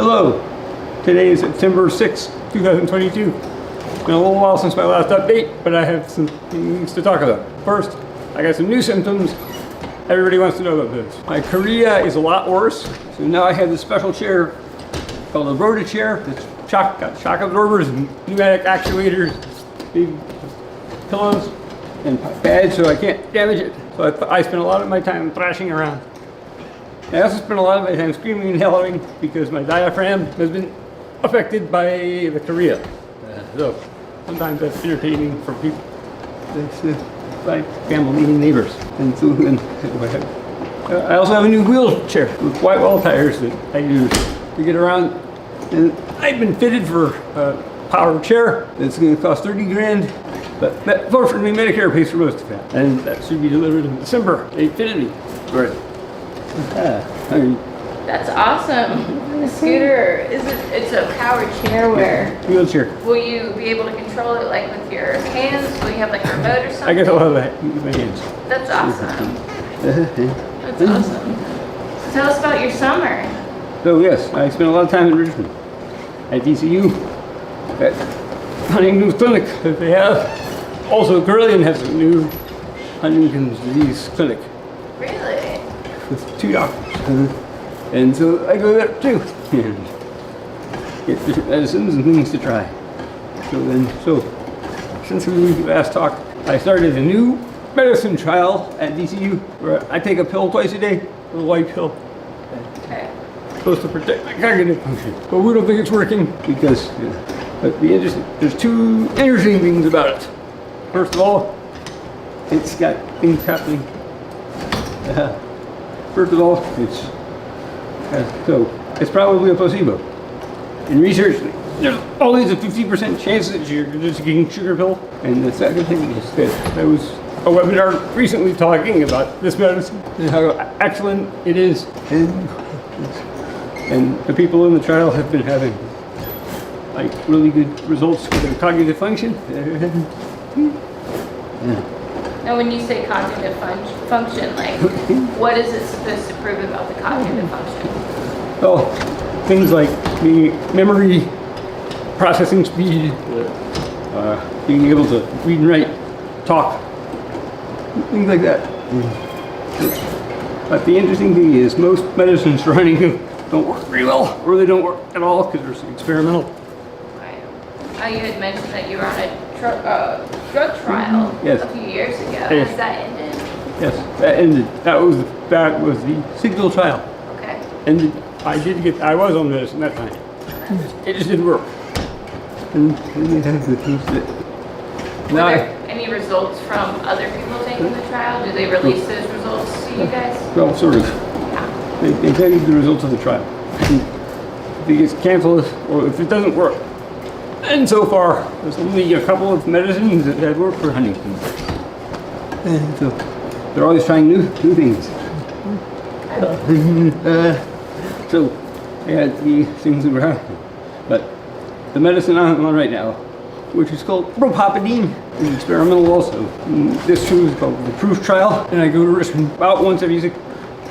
Hello, today is September 6, 2022. It's been a little while since my last update, but I have some things to talk about. First, I got some new symptoms. Everybody wants to know about this. My chorea is a lot worse, so now I have this special chair called a rota chair. It's got shock absorbers and pneumatic actuators, big pillows, and pads so I can't damage it. So I spend a lot of my time thrashing around. I also spend a lot of my time screaming and yelling because my diaphragm has been affected by the chorea. So sometimes that's entertaining for people, like family and neighbors. And so I also have a new wheelchair with whitewall tires that I use to get around. And I've been fitted for a power chair. It's going to cost 30 grand. But fortunately, Medicare pays for most of that. And that should be delivered in December. They fitted me. Right. That's awesome. The scooter, it's a powered chair where... Wheelchair. Will you be able to control it like with your hands? Will you have like a remote or something? I guess I'll have that with my hands. That's awesome. That's awesome. So tell us about your summer. So yes, I spent a lot of time in Richmond at DCU, at Huntington's clinic that they have. Also, Chorea has a new Huntington's disease clinic. Really? With 2 doctors. And so I go there too. And get different medicines and things to try. So since we last talked, I started a new medicine trial at DCU where I take a pill twice a day, a white pill. Okay. Supposed to protect my cognitive function. But we don't think it's working because there's 2 interesting things about it. First of all, it's got things happening. First of all, it's probably a placebo. In research, there's always a 50% chance that you're just getting sugar pill. And the second thing is that there was a webinar recently talking about this medicine and how excellent it is. And the people in the trial have been having like really good results with their cognitive function. Now when you say cognitive function, like what is it supposed to prove about the cognitive function? Well, things like the memory, processing speed, being able to read and write, talk, things like that. But the interesting thing is most medicines for Huntington don't work very well, or they don't work at all because they're experimental. Right. You had mentioned that you were on a drug trial a few years ago. Yes. Has that ended? Yes, that ended. That was the signal trial. Okay. And I was on medicine that time. It just didn't work. And they have the things that. Were there any results from other people taking the trial? Do they release those results to you guys? Well, sort of. Yeah. They tell you the results of the trial. And if it gets canceled or if it doesn't work. And so far, there's only a couple of medicines that have worked for Huntington. And so they're always trying new things. So I had the things that were happening. But the medicine I'm on right now, which is called propopidine, is experimental also. And this too is called the proof trial. And I go to Richmond about once every 6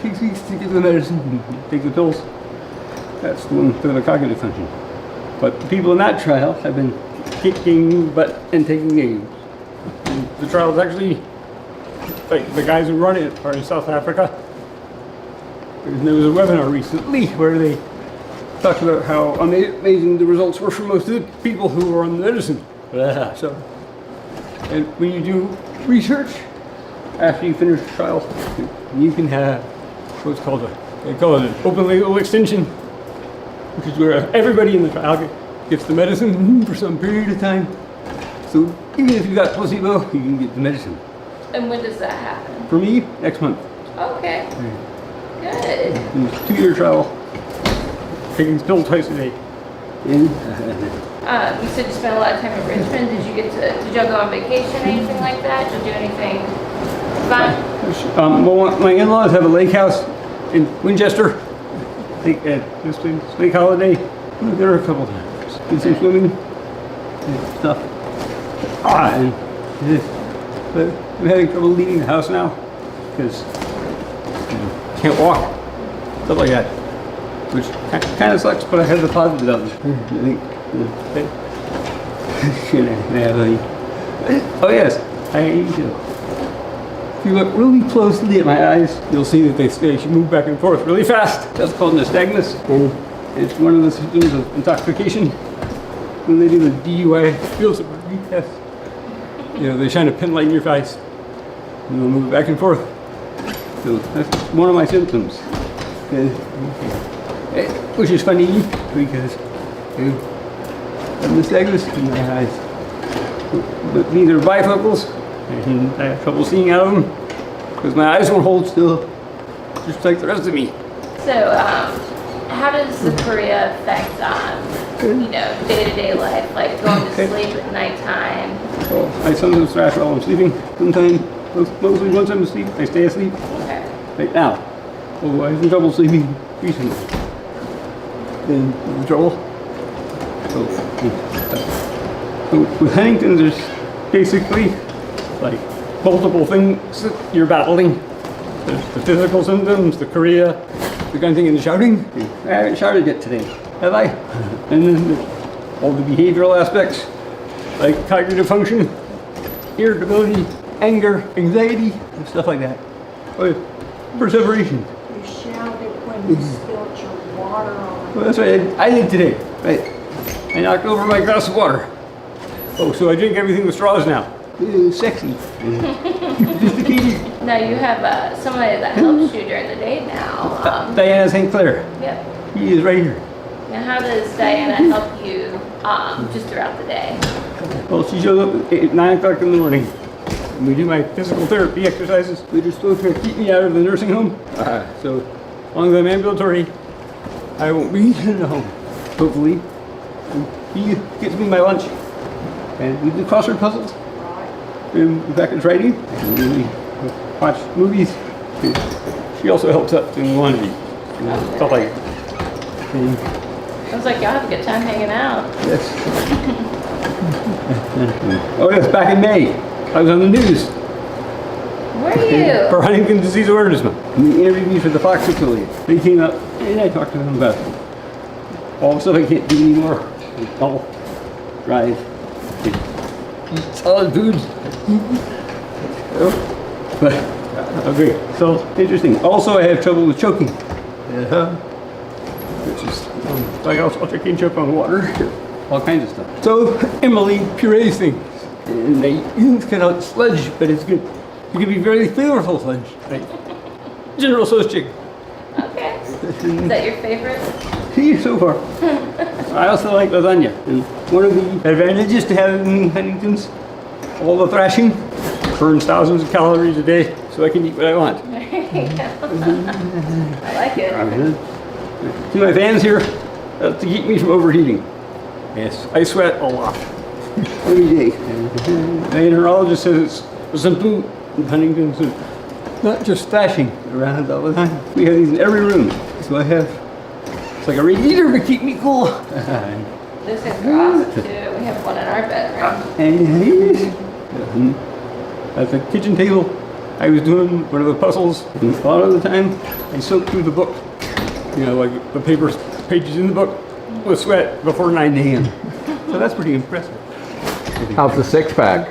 weeks to get the medicine and take the pills. That's the one for the cognitive function. But the people in that trial have been kicking butt and taking names. And the trial is actually, like the guys who run it are in South Africa. And there was a webinar recently where they talked about how amazing the results were for most of the people who were on the medicine. So, and when you do research, after you finish the trial, you can have what's called they call it an open label extension, which is where everybody in the trial gets the medicine for some period of time. So even if you got placebo, you can get the medicine. And when does that happen? For me, next month. Okay. Good. It's a 2-year trial. Taking this pill twice a day. You said you spent a lot of time in Richmond. Did y'all go on vacation or anything like that? Did you do anything fun? Well, my in-laws have a lake house in Winchester. This place, Lake Holiday. We were there a couple times. Did some swimming and stuff. But I'm having trouble leaving the house now because can't walk, stuff like that. which kind of sucks, but I have the positive of it. Oh yes, I do. If you look really closely at my eyes, you'll see that they should move back and forth really fast. That's called nystagmus, and it's one of the symptoms of intoxication. When they do the DUI field sobriety test, they shine a pin light in your face, and they'll move back and forth. So that's one of my symptoms. Which is funny because I have nystagmus in my eyes. But these are bifocals, and I have trouble seeing out of them because my eyes won't hold still, just like the rest of me. So, how does the Chorea affect day-to-day life, like going to sleep at nighttime? Well, I sometimes thrash while I'm sleeping. Sometimes, mostly once I'm asleep, I stay asleep. Okay. Right now. Although I was in trouble sleeping recently. Then withdrawal. So with Huntington, there's basically like multiple things that you're battling. There's the physical symptoms, the chorea, the grunting and the shouting. I haven't shouted yet today, have I? And then all the behavioral aspects, like cognitive function, irritability, anger, anxiety, and stuff like that. Oh, yeah. Perseveration. You shouted when you spilled your water on. Well, that's what I did today. Right. I knocked over my glass of water. Oh, so I drink everything with straws now. Sexy. Sophisticated. Now you have somebody that helps you during the day now. Diana St. Clair. Yep. He is right here. Now how does Diana help you just throughout the day? Well, she shows up at 9 o'clock in the morning. And we do my physical therapy exercises. They're just supposed to keep me out of the nursing home. So as long as I'm ambulatory, I won't be in the home, hopefully. And he gets me my lunch. And we do crossword puzzles. And back at writing. And we watch movies. She also helps out in laundry. And stuff like that. And Sounds like y'all have a good time hanging out. yes. Oh yes, back in May, I was on the news. Were you? For Huntington Disease Awareness Month. And they interviewed me for the Fox affiliate. They came up and I talked to them about all the stuff I can't do anymore. Golf, drive, eat solid foods. But, okay, so interesting. Also, I have trouble with choking. Which is, like I'll check and choke on water, all kinds of stuff. So, Emily purees things. And they use kind of sludge, but it's good. It can be very flavorful sludge, like General Tso's chicken. Okay. Is that your favorite? See, so far. I also like lasagna. And one of the advantages to having Huntington's, all the thrashing, burns thousands of calories a day, so I can eat what I want. There you go. I like it. See my fans here? That's to keep me from overheating. Yes, I sweat a lot. Every day. The neurologist says it's a symptom of Huntington's, and not just thrashing around all the time. We have these in every room, so I have, it's like a radiator to keep me cool. Those things are awesome too. We have one in our bedroom. And at the kitchen table, I was doing one of the puzzles, and a lot of the time, I soaked through the book. Like the pages in the book with sweat before 9 a.m. So that's pretty impressive. How's the six-pack?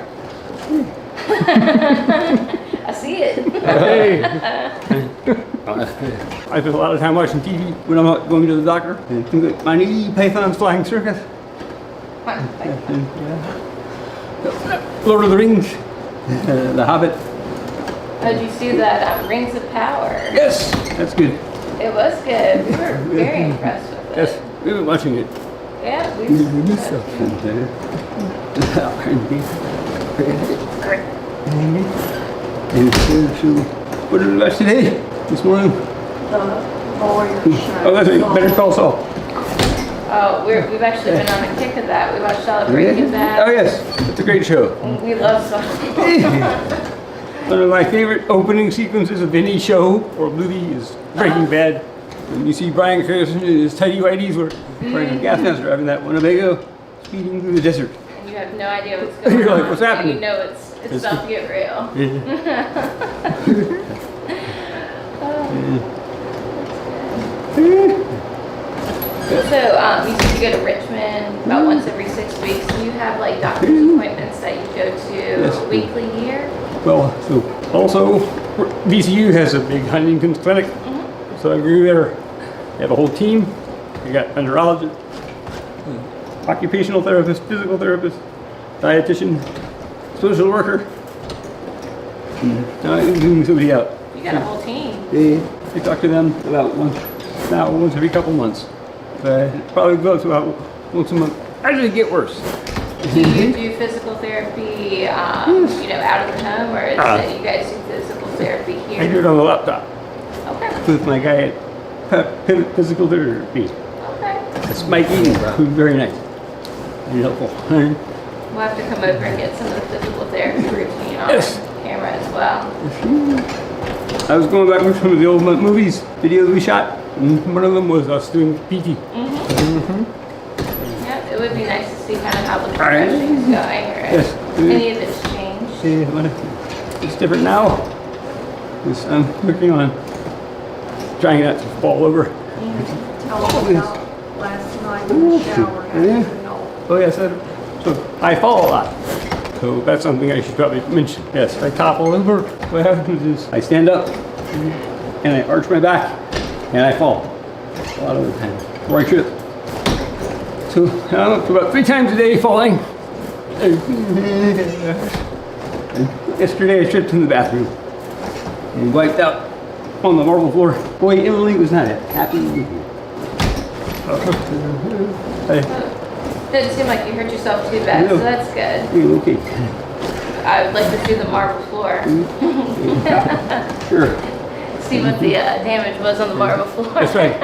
I see it. Hey! I spend a lot of time watching TV when I'm not going to the doctor. And things like Monty Python's Flying Circus. And, Lord of the Rings. The Hobbit. Did you see that Rings of Power? Yes! That's good. It was good. We were very impressed with it. Yes, we've been watching it. Yeah, we What did we watch today? This morning? The lawyer show. Oh, that's right. Better Call Saul. Oh, we've actually been on a kick of that. We watched all of Breaking Bad. Oh yes, it's a great show. We love Saul. One of my favorite opening sequences of any show or movie is Breaking Bad. When you see Bryan Cranston in his tighty whities wearing a gas mask driving that Winnebago speeding through the desert. And you have no idea what's going You're on. like, what's happening? You know it's about to get real. You said you go to Richmond about once every 6 weeks. Do you have like doctor's appointments that you go to Yes. weekly here? Well, so also VCU has a big Huntington's clinic, so I go there. They have a whole team. We got a neurologist, occupational therapist, physical therapist, dietitian, social worker. Doing somebody out. You got a whole team. I talk to them about once every couple months. Probably go to about once a month. I usually get worse. Do you do physical therapy, out of the home, or is it you guys do physical therapy here? I do it on the laptop Okay. with my guy at Physical Therapy. Okay. That's Mike Eaton, who's very nice. Very helpful. We'll have to come over and get some of the physical therapy routine on Yes. camera as well. I was going back with some of the old movies, videos we shot, and one of them was us doing PT. Yeah, it would be nice to see kind of how the progression is going, or Yes. if any of it's changed. It's different now. I'm working on trying not to fall over. Tell us about last night in the shower. How did you know? Oh yes, so I fall a lot. So that's something I should probably mention. Yes, I topple over. What happens is I stand up and I arch my back and I fall a lot of the time before I trip. So I'm up to about 3 times a day falling. Yesterday I tripped in the bathroom and wiped out on the marble floor. Boy, Emily was not happy with me. Doesn't seem like you hurt yourself too bad, No. so that's good. You're okay. I would like to see the marble floor. Sure. See what the damage was on the marble floor. That's right.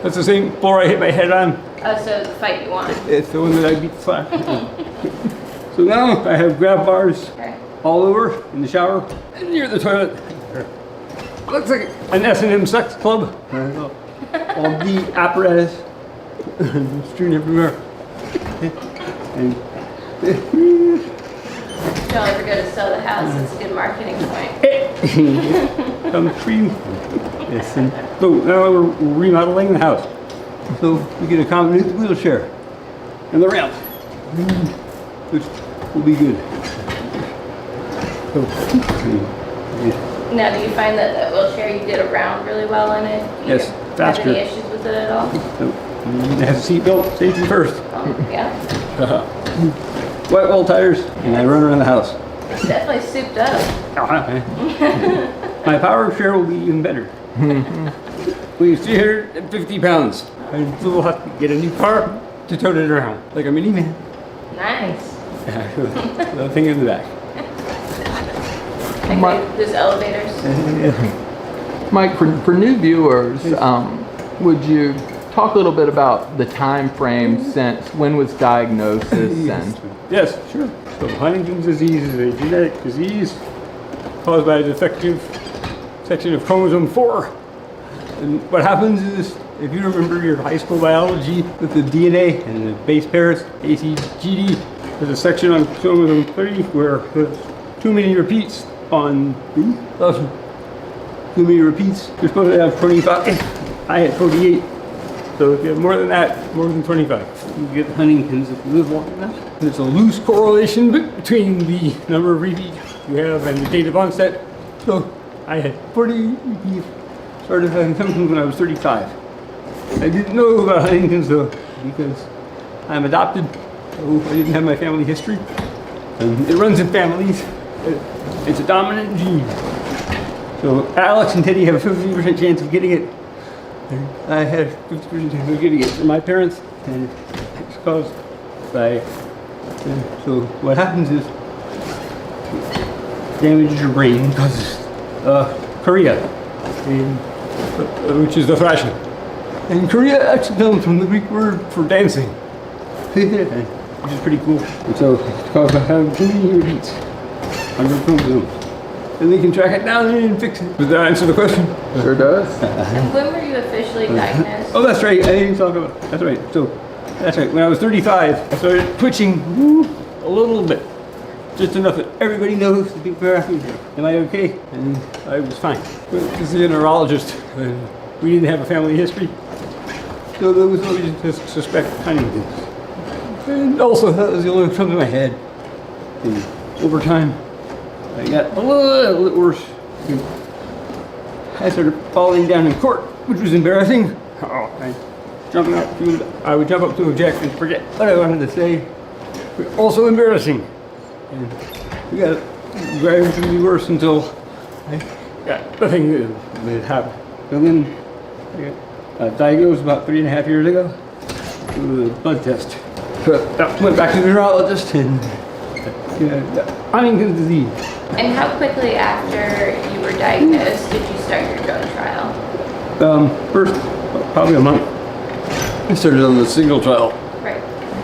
That's the same floor I hit my head on. Oh, so the fight you won. It's the one that I beat the slap. So now I have grab bars Okay. all over in the shower and near the toilet. Looks like an S&M sex club. All the apparatus strewn everywhere. And Don't ever go to sell the house. It's a good marketing point. come free. Yes, and so now we're remodeling the house. So we can accommodate the wheelchair and the ramp, which will be good. So, Now, do you find that that wheelchair you did around really well in it? Do you Yes, have faster. any issues with it at all? it has a seat belt, safety first. Oh, yeah. Whitewall tires, and I run around the house. It's definitely souped up. My power share will be even better. Weighs 350 pounds. I still have to get a new car to tote it around, like a minivan. Nice. The thing in the back. Okay, there's elevators. Mike, for new viewers, would you talk a little bit about the time frame since when was diagnosis and Yes, sure. So Huntington's disease is a genetic disease caused by a defective section of chromosome 4. And what happens is, if you remember your high school biology with the DNA and the base pairs, ACGD, there's a section on chromosome 3 where there's too many repeats on too many repeats. You're supposed to have 25. I had 48. So if you have more than that, more than 25, you get Huntington's if you live long enough. There's a loose correlation between the number of repeats you have and the date of onset. So I had 40 repeats, started having symptoms when I was 35. I didn't know about Huntington's though, because I'm adopted, so I didn't have my family history. And it runs in families. It's a dominant gene. So Alex and Teddy have a 50% chance of getting it. I had 50% chance of getting it from my parents, and it's caused by. So what happens is, damages your brain, causes chorea, which is the thrashing. And chorea actually comes from the Greek word for dancing, which is pretty cool. And so it's caused by having too many repeats on your chromosomes. And they can track it down and fix it. Does that answer the question? sure does? And when were you officially diagnosed? Oh, that's right. I didn't talk about. That's right. So, that's right. When I was 35, I started twitching a little bit, just enough that everybody knows the people are asking, "Am I okay?" And I was fine. Went to see a neurologist, and we didn't have a family history. So there was always just suspect Huntington's. And also that was the only something I had. And over time, I got a little bit worse. I started falling down in court, which was embarrassing. Oh, I would jump up to object and forget what I wanted to say. But also embarrassing. And we got gradually worse until I got the thing that happened. And then I got diagnosed about 3.5 years ago with a blood test. So I went back to the neurologist and Huntington's disease. And how quickly after you were diagnosed did you start your drug trial? First, probably a month. I started on the single trial, Right.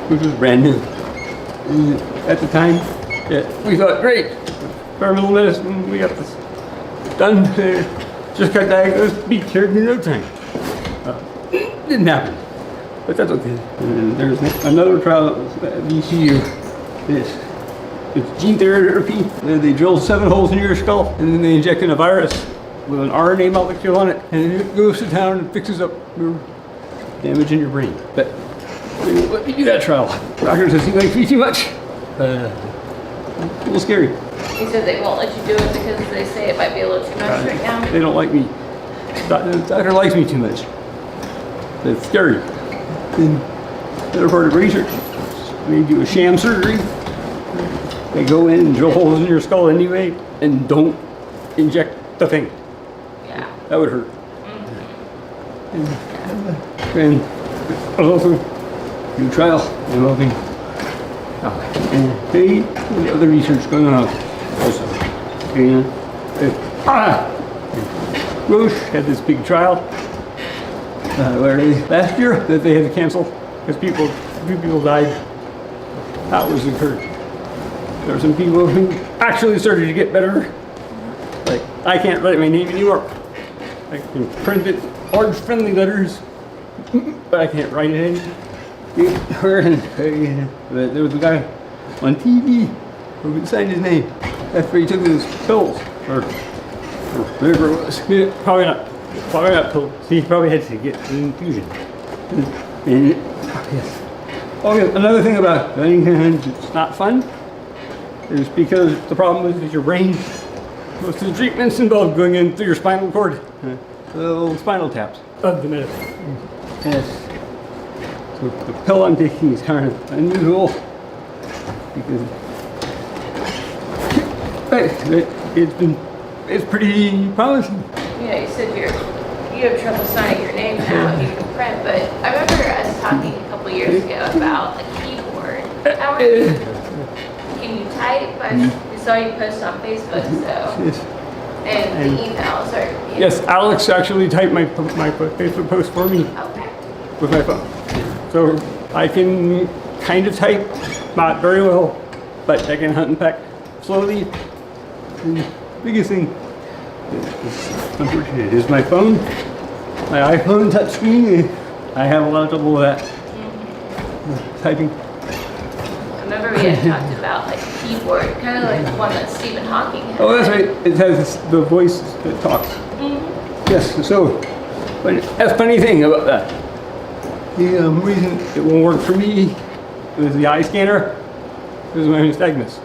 which was brand new. And at the time, we thought, great, experimental medicine, we got this done. Just got diagnosed, be cured in no time. Didn't happen, but that's okay. And there's another trial at VCU. It's gene therapy. They drill 7 holes in your skull, and then they inject in a virus with an RNA molecule on it, and it goes to town and fixes up your damage in your brain. But let me do that trial. Doctor says he likes me too much. A little scary. You said they won't let you do it because they say it might be a little too much right now? They don't like me. The doctor likes me too much. It's scary. And the other part of research, they do a sham surgery. They go in and drill holes in your skull anyway and don't inject the thing. Yeah. That would hurt. And also do trial involving and the other research going on also. And Roche had this big trial last year that they had to cancel because a few people died. That was encouraging. There were some people who actually started to get better. Like, I can't write my name anymore. I can print it large friendly letters, but I can't write it anymore. But there was a guy on TV who could sign his name after he took his pills, or whatever it was. Probably not pills. He probably had to get an infusion. And yes. Oh, yeah, another thing about Huntington's, it's not fun. Is because the problem is with your brain. Most of the treatments involve going in through your spinal cord. The little spinal taps of the medicine. Yes. So the pill I'm taking is kind of unusual because it's pretty promising. You know, you said you have trouble signing your name now, you can print, but I remember us talking a couple years ago about a keyboard. How are you? Can you type? I saw you post on Facebook, so. Yes. And the emails are. Yes, Alex actually typed my Facebook post for me Okay. with my phone. So I can kind of type, not very well, but I can hunt and peck slowly. And the biggest thing is, unfortunately, is my phone. My iPhone touchscreen. I have a lot of trouble with that. Typing. I remember we had talked about like a keyboard, kind of like the one that Stephen Hawking had. Oh, that's right. It has the voice that talks. Yes. So, but that's a funny thing about that. The reason it won't work for me is the eye scanner. Is my nystagmus.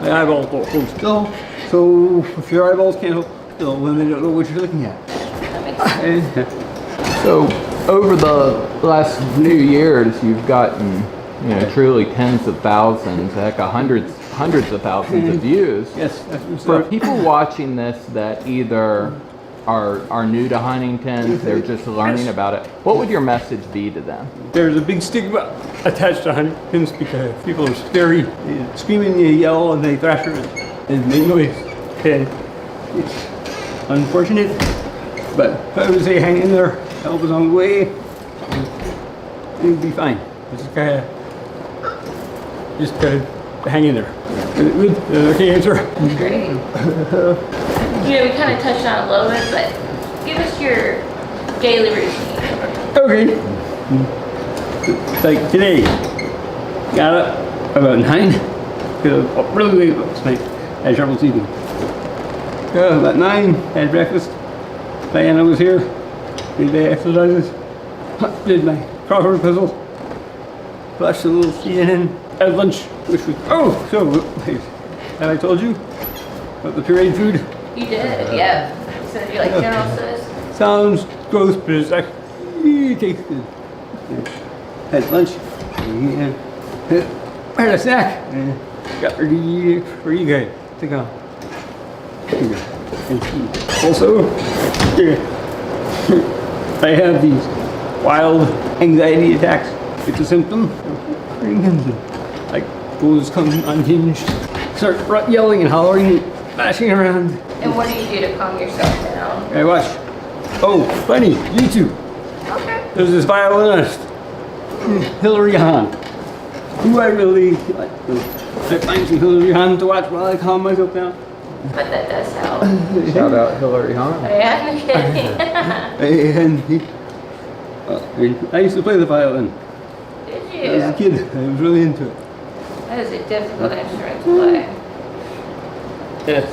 The eyeballs won't hold still. So if your eyeballs can't hold still, then they don't know what you're looking at. That makes sense. So over the last few years, you've gotten, truly tens of thousands, heck, hundreds of thousands of views. Yes. For people watching this that either are new to Huntington's, they're just learning about it, what would your message be to them? There's a big stigma attached to Huntington's because people are scary. They scream and they yell and they thrash around and make noise. And it's unfortunate, but I would say hang in there. Help is on the way. It'll be fine. Just gotta hang in there. Okay, answer. Great. We kind of touched on it a little bit, but give us your daily routine. Okay. Like today, got up about 9. Really late last night. I had trouble sleeping. About 9, had breakfast. Diana was here. Did the exercises. Did my crossword puzzle. Flashed a little CNN at lunch, which was, oh, so, wait, have I told you about the pureed food? You did, yeah. You said you like General Tso's? Sounds gross, but it's actually, it tastes good. Yeah. Had lunch, yeah. Had a snack, got ready for you guys to come. Here you go. And see. Also, I have these wild anxiety attacks. It's a symptom of Huntington. Like, fools come unhinged, start yelling and hollering, bashing around. And what do you do to calm yourself down? I watch. Oh, funny, YouTube. Okay. There's this violinist, Hillary Hahn, who I really like. I find some Hillary Hahn to watch while I calm myself down. But that does help. Shout out Hillary Hahn. Yeah, no kidding. And I used to play the violin. Did you? As a kid, I was really into it. That is a difficult instrument to play. Yes.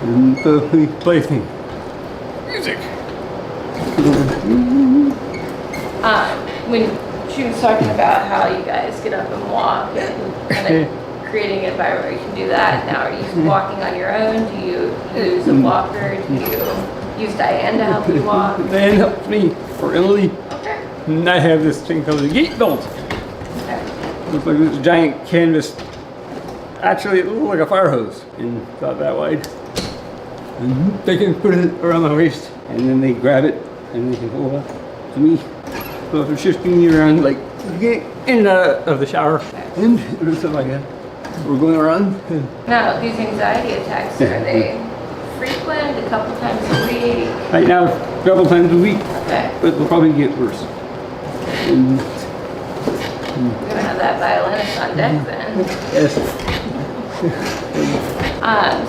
And the plaything. Music. When she was talking about how you guys get up and walk and kind of creating an environment where you can do that. Now, are you walking on your own? Do you use a walker? Do you use Diane to help you walk? Diane helps me for Emily. Okay. And I have this thing called a gait belt. Okay. Looks like this giant canvas. Actually, it looked like a fire hose and about that wide. And they can put it around my waist and then they grab it and they can hold up to me. So if they're shifting me around, like get in and out of the shower and stuff like that. We're going around. Now, these anxiety attacks, are they frequent, a couple times a week? Right now, a couple times a week, Okay. but they'll probably get worse. And, We're gonna have that violinist on deck then. yes.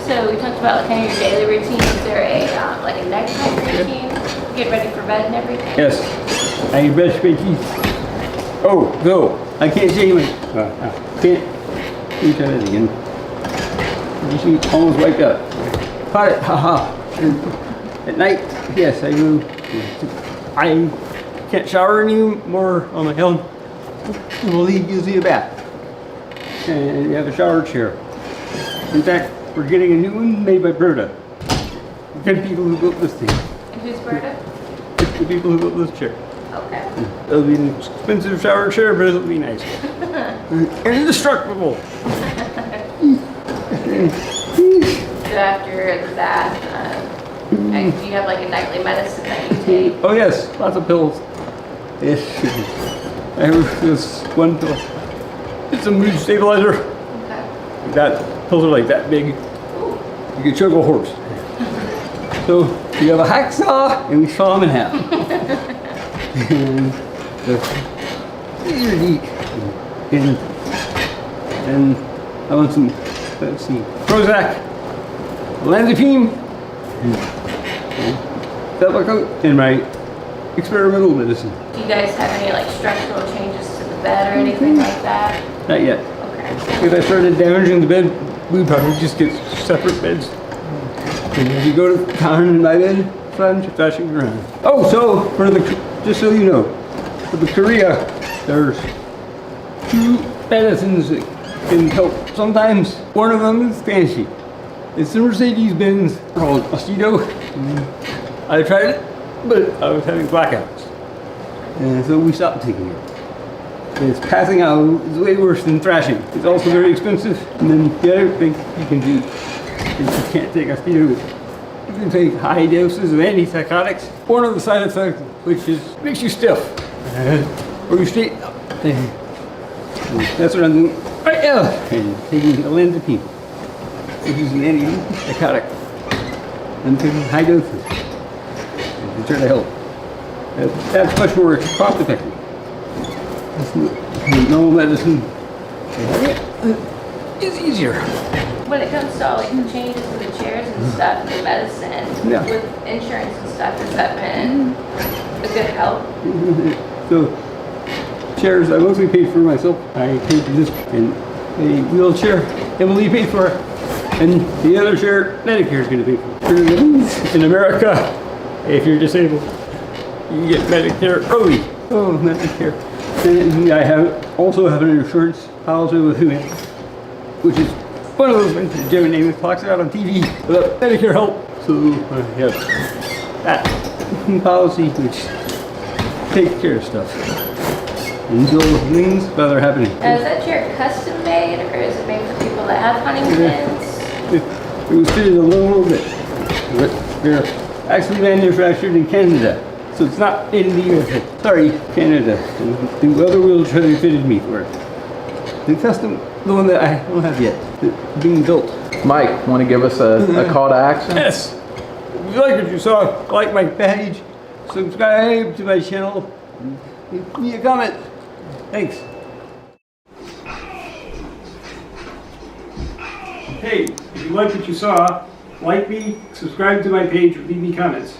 So we talked about kind of your daily routine. Is there a like a nighttime routine? Get ready for bed and everything? Yes. I brush my teeth. Oh, no. I can't say my. Can't. Let me try that again. You see, almost wiped out. Caught it. Haha. At night, yes, I do. I can't shower anymore on my own. We'll leave usually a bath. And you have a shower chair. In fact, we're getting a new one made by Berta. Good people who built this thing. And who's Berta? It's the people who built this chair. Okay. It'll be an expensive shower chair, but it'll be nice. Indestructible. So after the bath, do you have like a nightly medicine that you take? Oh yes, lots of pills. Yes. I have this one pill. It's a mood stabilizer. Okay. That pills are like that big. Ooh. You could choke a horse. So you have a hacksaw, and we saw them in half. And these are neat. And I want some, let's see, Prozac, Olanzapine, Depakote, and my experimental medicine. Do you guys have any like structural changes to the bed or anything like that? Not yet. Okay. If I started damaging the bed, we'd probably just get separate beds. And if you go to town in my bed, I'm flashing around. Oh, so for the, just so you know, for the Chorea, there's 2 medicines that can help. Sometimes one of them is fancy. It's the Mercedes-Benz called Mosquito. I tried it, but I was having blackouts. And so we stopped taking it. And it's passing out. It's way worse than thrashing. It's also very expensive. And then the other thing you can do is you can't take Mosquito. You can take high doses of antipsychotics. One of the side effects, which is makes you stiff. Or you straight up. That's what I'm doing right now. And taking Olanzapine, which is an antipsychotic. I'm taking high doses to try to help. That's much more cost effective. That's normal medicine. It's easier. When it comes to all like the changes to the chairs and stuff, and the medicine, Yeah. with insurance and stuff, has that been a good help? So, chairs, I mostly paid for myself. I paid for this and a wheelchair. Emily paid for it. And the other chair, Medicare is going to pay for. In America, if you're disabled, you get Medicare early. Oh, Medicare. And I also have an insurance policy with who, which is one of those things that Jim Namath talks about on TV about Medicare help. So I have that policy which takes care of stuff. Until things that are happening. Now, is that chair custom made, or is it made for people that have Huntington's? It was fitted a little bit, but they're actually manufactured in Canada, so it's not in the USA. Sorry, Canada. And the other wheelchair they fitted me for. The custom, the one that I don't have yet, being built. Mike, want to give us a call to action? Yes. If you like what you saw, like my page, subscribe to my channel, leave me a comment. Thanks. Hey, if you like what you saw, like me, subscribe to my page, or leave me comments.